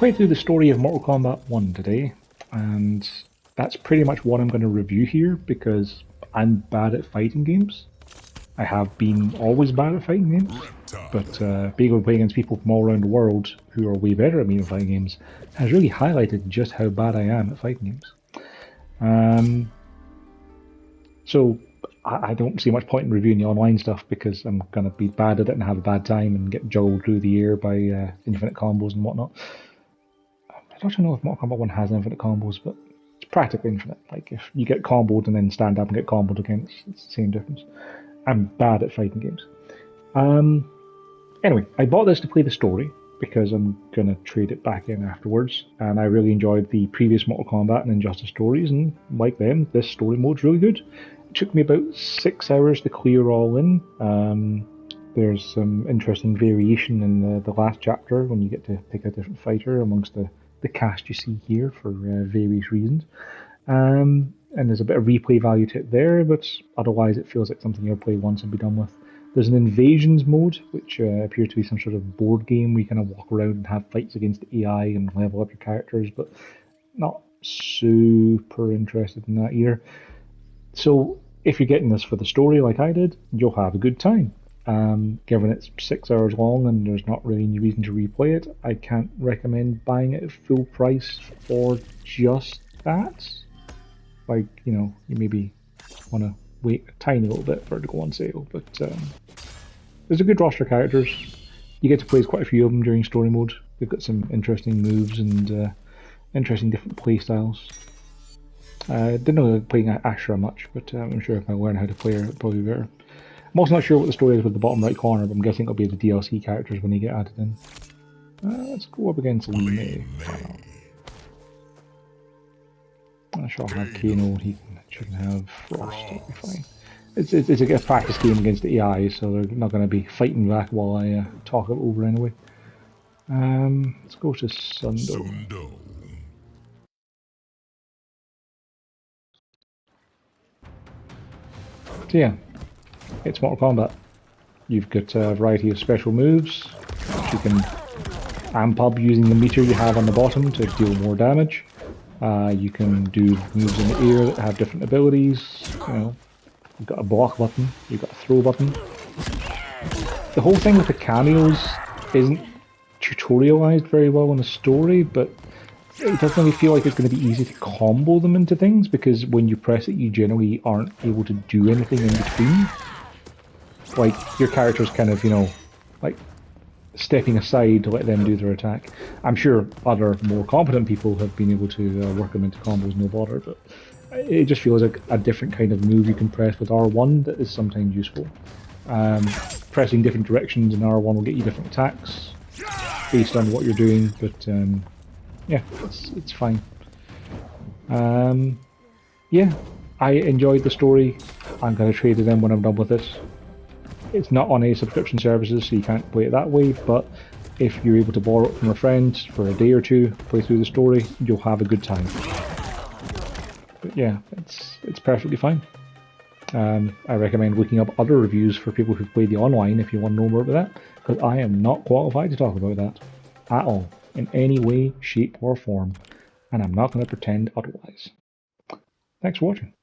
played through the story of Mortal Kombat 1 today, and that's pretty much what I'm going to review here because I'm bad at fighting games. I have been always bad at fighting games, but being able to play against people from all around the world who are way better at me at fighting games has really highlighted just how bad I am at fighting games. So I don't see much point in reviewing the online stuff because I'm going to be bad at it and have a bad time and get juggled through the air by infinite combos and whatnot. I don't know if Mortal Kombat 1 has infinite combos, but it's practically infinite. Like, if you get comboed and then stand up and get comboed again, it's the same difference. I'm bad at fighting games. Anyway, I bought this to play the story because I'm going to trade it back in afterwards, and I really enjoyed the previous Mortal Kombat and Injustice stories, and like them, this story mode's really good. It took me about 6 hours to clear all in. There's some interesting variation in the last chapter when you get to pick a different fighter amongst the cast you see here for various reasons. And there's a bit of replay value to it there, but otherwise it feels like something you'll play once and be done with. There's an invasions mode, which appears to be some sort of board game where you kind of walk around and have fights against the AI and level up your characters, but not super interested in that either. So if you're getting this for the story like I did, you'll have a good time. Given it's 6 hours long and there's not really any reason to replay it, I can't recommend buying it at full price for just that. Like, you maybe want to wait a tiny little bit for it to go on sale, but there's a good roster of characters. You get to play as quite a few of them during story mode. They've got some interesting moves and interesting different play styles. Didn't know playing Ashra much, but I'm sure if I learn how to play her, it'll probably be better. I'm also not sure what the story is with the bottom right corner, but I'm guessing it'll be the DLC characters when they get added in. Let's go up against Lee. I shall have Kano, he shouldn't have Frost, it'll be fine. It's a practice game against the AI, so they're not going to be fighting back while I talk it over anyway. Let's go to Sundo. So yeah, it's Mortal Kombat. You've got a variety of special moves, which you can amp up using the meter you have on the bottom to deal more damage. You can do moves in the air that have different abilities. You've got a block button, you've got a throw button. The whole thing with the cameos isn't tutorialized very well in the story, but it doesn't really feel like it's going to be easy to combo them into things, because when you press it, you generally aren't able to do anything in between. Like, your character's kind of, like, stepping aside to let them do their attack. I'm sure other more competent people have been able to work them into combos no bother, but it just feels like a different kind of move you can press with R1 that is sometimes useful. Pressing different directions in R1 will get you different attacks based on what you're doing, but yeah, it's fine. Yeah, I enjoyed the story. I'm going to trade it in when I'm done with this. It's not on any subscription services, so you can't play it that way, but if you're able to borrow it from a friend for a day or two, play through the story, you'll have a good time. But yeah, it's perfectly fine. I recommend looking up other reviews for people who've played the online if you want to know more about that, because I am not qualified to talk about that at all, in any way, shape or form, and I'm not going to pretend otherwise. Thanks for watching.